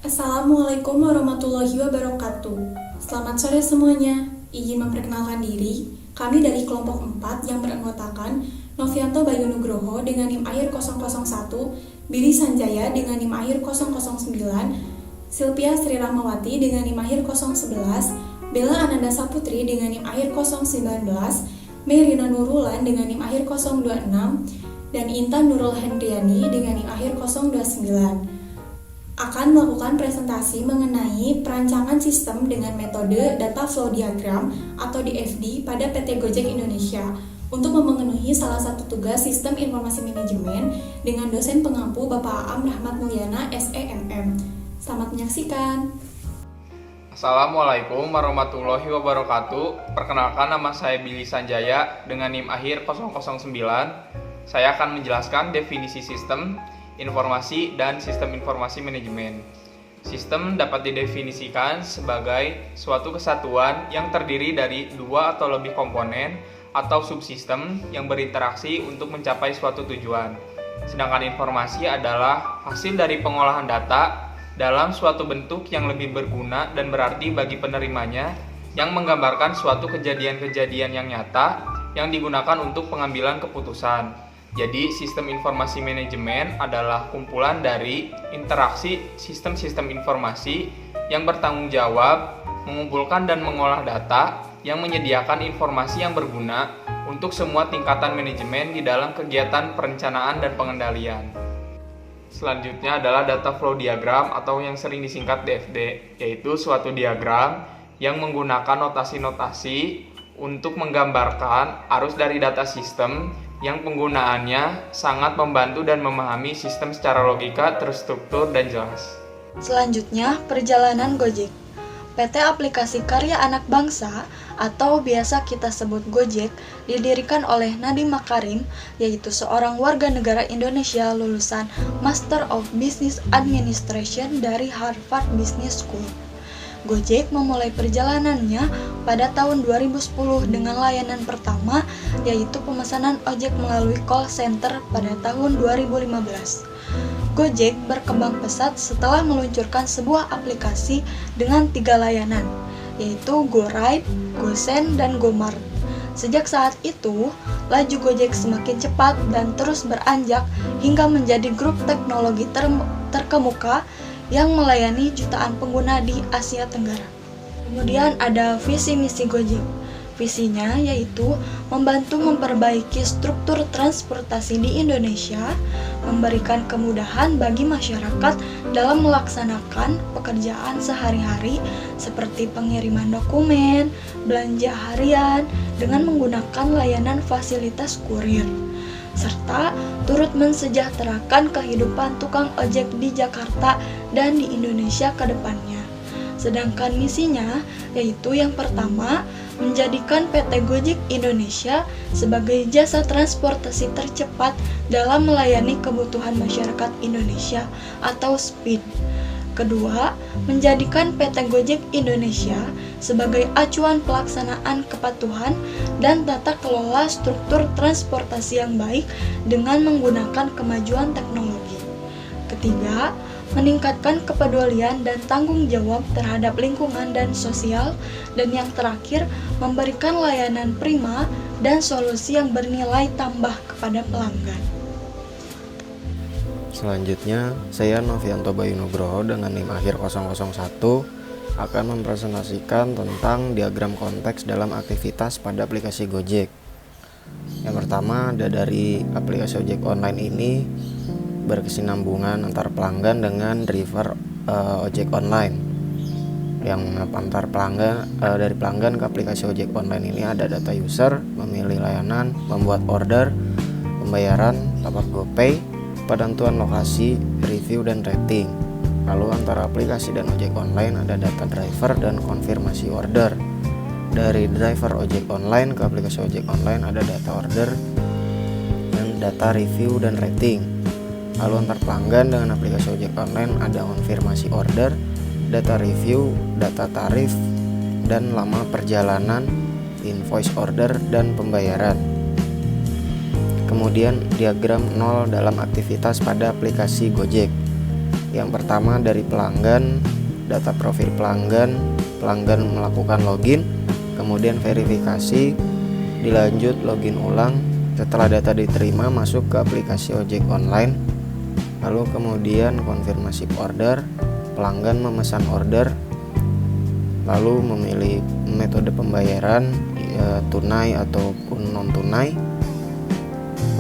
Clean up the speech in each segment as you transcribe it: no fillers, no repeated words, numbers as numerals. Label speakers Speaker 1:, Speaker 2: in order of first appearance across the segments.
Speaker 1: Assalamualaikum warahmatullahi wabarakatuh. Selamat sore semuanya. Izin memperkenalkan diri, kami dari kelompok 4 yang beranggotakan Novianto Bayu Nugroho dengan NIM akhir 001, Billy Sanjaya dengan NIM akhir 009, Silvia Sri Rahmawati dengan NIM akhir 011, Bella Ananda Saputri dengan NIM akhir 019, Merina Nurulan dengan NIM akhir 026, dan Intan Nurul Hendriani dengan NIM akhir 029 akan melakukan presentasi mengenai perancangan sistem dengan metode Data Flow Diagram atau DFD pada PT Gojek Indonesia untuk memenuhi salah satu tugas Sistem Informasi Manajemen dengan dosen pengampu Bapak Aam Rahmat Mulyana SEMM. Selamat menyaksikan.
Speaker 2: Assalamualaikum warahmatullahi wabarakatuh. Perkenalkan, nama saya Billy Sanjaya dengan NIM akhir 009. Saya akan menjelaskan definisi sistem informasi dan sistem informasi manajemen. Sistem dapat didefinisikan sebagai suatu kesatuan yang terdiri dari dua atau lebih komponen atau subsistem yang berinteraksi untuk mencapai suatu tujuan. Sedangkan informasi adalah hasil dari pengolahan data dalam suatu bentuk yang lebih berguna dan berarti bagi penerimanya, yang menggambarkan suatu kejadian-kejadian yang nyata yang digunakan untuk pengambilan keputusan. Jadi, sistem informasi manajemen adalah kumpulan dari interaksi sistem-sistem informasi yang bertanggung jawab, mengumpulkan dan mengolah data, yang menyediakan informasi yang berguna untuk semua tingkatan manajemen di dalam kegiatan perencanaan dan pengendalian. Selanjutnya adalah data flow diagram atau yang sering disingkat DFD, yaitu suatu diagram yang menggunakan notasi-notasi untuk menggambarkan arus dari data sistem yang penggunaannya sangat membantu dan memahami sistem secara logika, terstruktur, dan jelas.
Speaker 3: Selanjutnya, perjalanan Gojek. PT Aplikasi Karya Anak Bangsa atau biasa kita sebut Gojek didirikan oleh Nadiem Makarim, yaitu seorang warga negara Indonesia lulusan Master of Business Administration dari Harvard Business School. Gojek memulai perjalanannya pada tahun 2010 dengan layanan pertama, yaitu pemesanan ojek melalui call center pada tahun 2015. Gojek berkembang pesat setelah meluncurkan sebuah aplikasi dengan 3 layanan, yaitu GoRide, GoSend, dan GoMart. Sejak saat itu, laju Gojek semakin cepat dan terus beranjak hingga menjadi grup teknologi terkemuka yang melayani jutaan pengguna di Asia Tenggara. Kemudian ada visi misi Gojek. Visinya yaitu membantu memperbaiki struktur transportasi di Indonesia, memberikan kemudahan bagi masyarakat dalam melaksanakan pekerjaan sehari-hari seperti pengiriman dokumen, belanja harian dengan menggunakan layanan fasilitas kurir, serta turut mensejahterakan kehidupan tukang ojek di Jakarta dan di Indonesia ke depannya. Sedangkan misinya yaitu yang pertama, menjadikan PT Gojek Indonesia sebagai jasa transportasi tercepat dalam melayani kebutuhan masyarakat Indonesia atau SPID. Kedua, menjadikan PT Gojek Indonesia sebagai acuan pelaksanaan kepatuhan dan tata kelola struktur transportasi yang baik dengan menggunakan kemajuan teknologi. Ketiga, meningkatkan kepedulian dan tanggung jawab terhadap lingkungan dan sosial. Dan yang terakhir, memberikan layanan prima dan solusi yang bernilai tambah kepada pelanggan.
Speaker 4: Selanjutnya, saya Novianto Bayu Nugroho dengan NIM akhir 001 akan mempresentasikan tentang diagram konteks dalam aktivitas pada aplikasi Gojek. Yang pertama, ada dari aplikasi ojek online ini berkesinambungan antar pelanggan dengan driver ojek online. Yang antar pelanggan dari pelanggan ke aplikasi ojek online ini ada data user, memilih layanan, membuat order, pembayaran, top up GoPay, penentuan lokasi, review, dan rating. Lalu antara aplikasi dan ojek online ada data driver dan konfirmasi order. Dari driver ojek online ke aplikasi ojek online ada data order dan data review dan rating. Lalu antar pelanggan dengan aplikasi ojek online ada konfirmasi order, data review, data tarif, dan lama perjalanan, invoice order, dan pembayaran. Kemudian diagram 0 dalam aktivitas pada aplikasi Gojek. Yang pertama dari pelanggan, data profil pelanggan, pelanggan melakukan login, kemudian verifikasi, dilanjut login ulang. Setelah data diterima masuk ke aplikasi ojek online, lalu kemudian konfirmasi order, pelanggan memesan order, lalu memilih metode pembayaran tunai ataupun non tunai,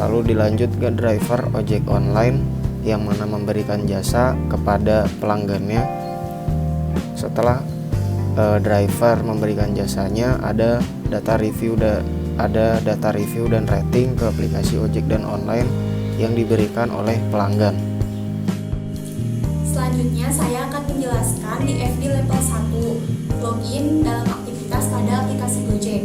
Speaker 4: lalu dilanjut ke driver ojek online yang mana memberikan jasa kepada pelanggannya. Setelah driver memberikan jasanya, ada data review dan rating ke aplikasi ojek dan online yang diberikan oleh pelanggan.
Speaker 1: Selanjutnya saya akan menjelaskan di FD level 1, login dalam aktivitas pada aplikasi Gojek.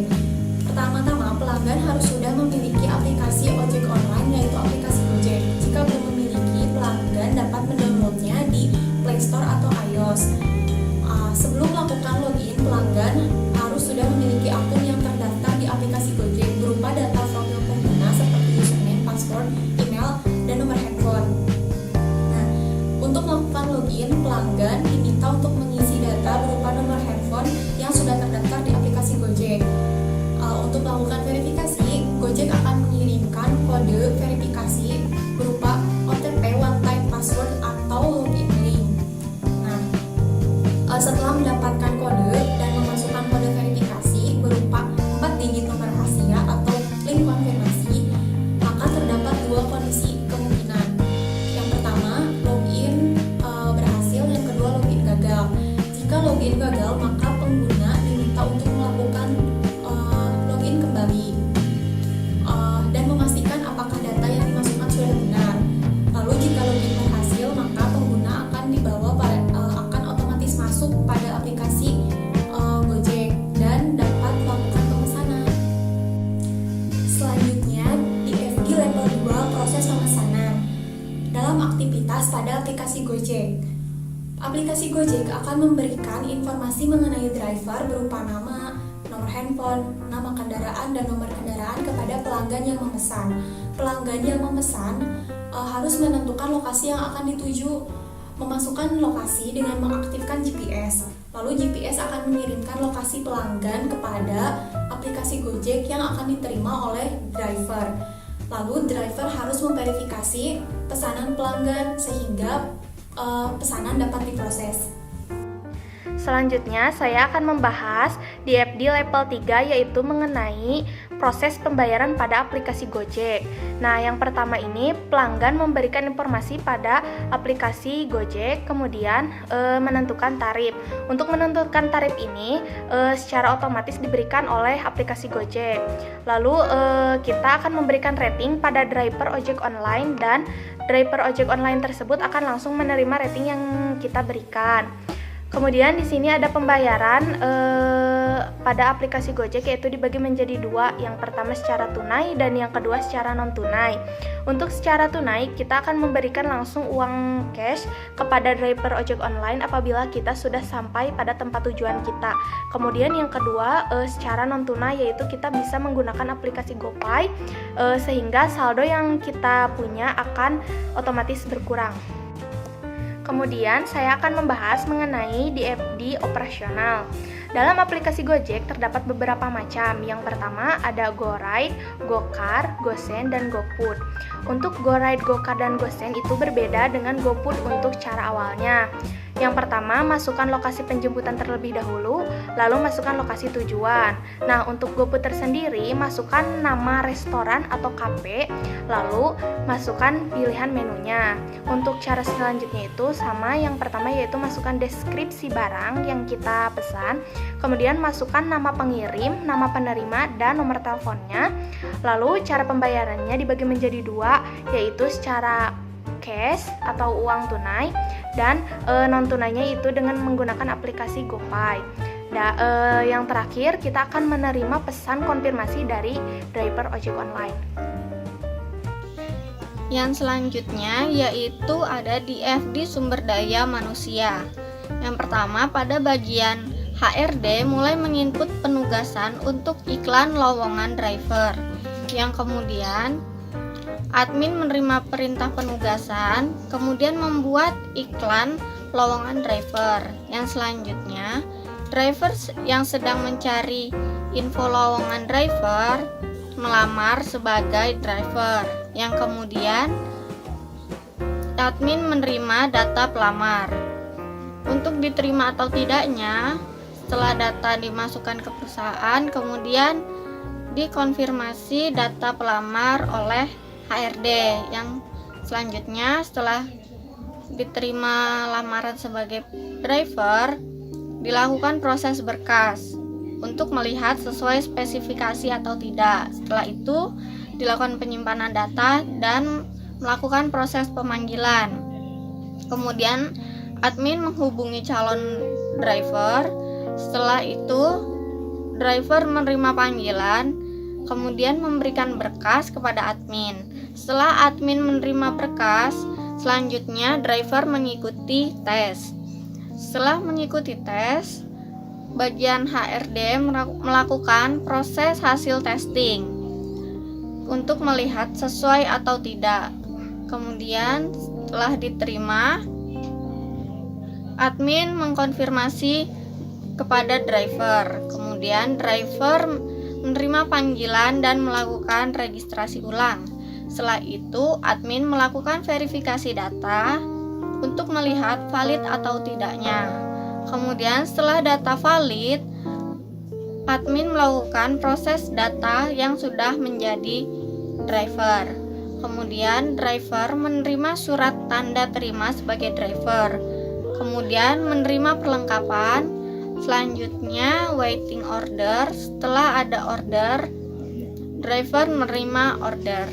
Speaker 1: Pertama-tama, pelanggan harus sudah memiliki aplikasi ojek online yaitu aplikasi Gojek. Jika belum memiliki, pelanggan dapat mendownloadnya di Play Store atau iOS. Sebelum melakukan login, pelanggan harus sudah memiliki akun yang terdaftar di aplikasi Gojek berupa data profil pengguna seperti username, password, email, dan nomor handphone. Nah, untuk melakukan login, pelanggan diminta untuk mengisi data berupa nomor handphone yang sudah terdaftar di aplikasi Gojek. Untuk melakukan verifikasi, Gojek akan mengirimkan kode verifikasi berupa OTP one time password atau login link. Setelah mendapatkan kode dan memasukkan kode verifikasi berupa 4 digit nomor rahasia atau link konfirmasi, maka terdapat dua kondisi kemungkinan. Yang pertama, login berhasil, yang kedua login gagal. Jika login gagal, maka pengguna diminta untuk melakukan login kembali dan memastikan apakah data yang dimasukkan sudah benar. Lalu jika login berhasil, maka pengguna akan dibawa masuk pada aplikasi Gojek dan dapat melakukan pemesanan. Selanjutnya di FG level 2, proses pemesanan dalam aktivitas pada aplikasi Gojek. Aplikasi Gojek akan memberikan informasi mengenai driver berupa nama, nomor handphone, nama kendaraan, dan nomor kendaraan kepada pelanggan yang memesan. Pelanggan yang memesan harus menentukan lokasi yang akan dituju, memasukkan lokasi dengan mengaktifkan GPS. Lalu GPS akan mengirimkan lokasi pelanggan kepada aplikasi Gojek yang akan diterima oleh driver. Lalu driver harus memverifikasi pesanan pelanggan sehingga pesanan dapat diproses.
Speaker 5: Selanjutnya, saya akan membahas di FD level 3 yaitu mengenai proses pembayaran pada aplikasi Gojek. Nah, yang pertama ini pelanggan memberikan informasi pada aplikasi Gojek, kemudian menentukan tarif. Untuk menentukan tarif ini secara otomatis diberikan oleh aplikasi Gojek. Lalu kita akan memberikan rating pada driver ojek online dan driver ojek online tersebut akan langsung menerima rating yang kita berikan. Kemudian di sini ada pembayaran pada aplikasi Gojek yaitu dibagi menjadi dua. Yang pertama secara tunai dan yang kedua secara non tunai. Untuk secara tunai kita akan memberikan langsung uang cash kepada driver ojek online apabila kita sudah sampai pada tempat tujuan kita. Kemudian yang kedua secara non tunai yaitu kita bisa menggunakan aplikasi GoPay sehingga saldo yang kita punya akan otomatis berkurang. Kemudian saya akan membahas mengenai DFD operasional. Dalam aplikasi Gojek terdapat beberapa macam. Yang pertama ada GoRide, GoCar, GoSend, dan GoPut. Untuk GoRide, GoCar, dan GoSend itu berbeda dengan GoPut untuk cara awalnya. Yang pertama, masukkan lokasi penjemputan terlebih dahulu, lalu masukkan lokasi tujuan. Nah, untuk GoPut tersendiri, masukkan nama restoran atau kafe, lalu masukkan pilihan menunya. Untuk cara selanjutnya itu sama, yang pertama yaitu masukkan deskripsi barang yang kita pesan, kemudian masukkan nama pengirim, nama penerima, dan nomor teleponnya. Lalu cara pembayarannya dibagi menjadi dua, yaitu secara cash atau uang tunai dan non tunainya itu dengan menggunakan aplikasi GoPay. Yang terakhir kita akan menerima pesan konfirmasi dari driver ojek online.
Speaker 6: Yang selanjutnya yaitu ada di FD sumber daya manusia. Yang pertama pada bagian HRD mulai menginput penugasan untuk iklan lowongan driver. Yang kemudian admin menerima perintah penugasan, kemudian membuat iklan lowongan driver. Yang selanjutnya, driver yang sedang mencari info lowongan driver melamar sebagai driver. Yang kemudian, admin menerima data pelamar. Untuk diterima atau tidaknya, setelah data dimasukkan ke perusahaan, kemudian dikonfirmasi data pelamar oleh HRD. Yang selanjutnya, setelah diterima lamaran sebagai driver, dilakukan proses berkas untuk melihat sesuai spesifikasi atau tidak. Setelah itu, dilakukan penyimpanan data dan melakukan proses pemanggilan. Kemudian, admin menghubungi calon driver. Setelah itu, driver menerima panggilan, kemudian memberikan berkas kepada admin. Setelah admin menerima berkas, selanjutnya driver mengikuti tes. Setelah mengikuti tes, bagian HRD melakukan proses hasil testing untuk melihat sesuai atau tidak. Kemudian setelah diterima, admin mengkonfirmasi kepada driver. Kemudian driver menerima panggilan dan melakukan registrasi ulang. Setelah itu, admin melakukan verifikasi data untuk melihat valid atau tidaknya. Kemudian setelah data valid, admin melakukan proses data yang sudah menjadi driver. Kemudian driver menerima surat tanda terima sebagai driver. Kemudian menerima perlengkapan. Selanjutnya waiting order. Setelah ada order, driver menerima order.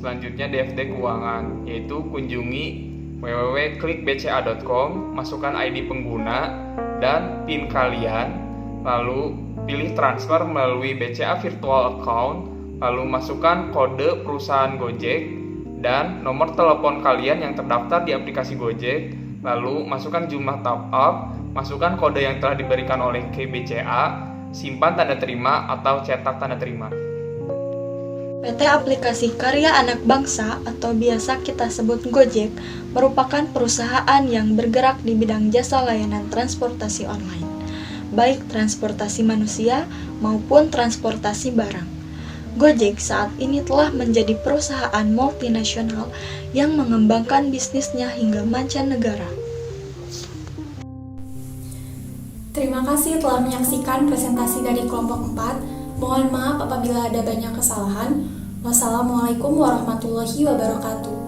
Speaker 2: Selanjutnya DFD keuangan, yaitu kunjungi www.klikbca.com, masukkan ID pengguna dan PIN kalian, lalu pilih transfer melalui BCA virtual account, lalu masukkan kode perusahaan Gojek dan nomor telepon kalian yang terdaftar di aplikasi Gojek, lalu masukkan jumlah top up, masukkan kode yang telah diberikan oleh KBCA, simpan tanda terima atau cetak tanda terima.
Speaker 3: PT Aplikasi Karya Anak Bangsa atau biasa kita sebut Gojek merupakan perusahaan yang bergerak di bidang jasa layanan transportasi online, baik transportasi manusia maupun transportasi barang. Gojek saat ini telah menjadi perusahaan multinasional yang mengembangkan bisnisnya hingga mancanegara.
Speaker 1: Terima kasih telah menyaksikan presentasi dari kelompok 4. Mohon maaf apabila ada banyak kesalahan. Wassalamualaikum warahmatullahi wabarakatuh.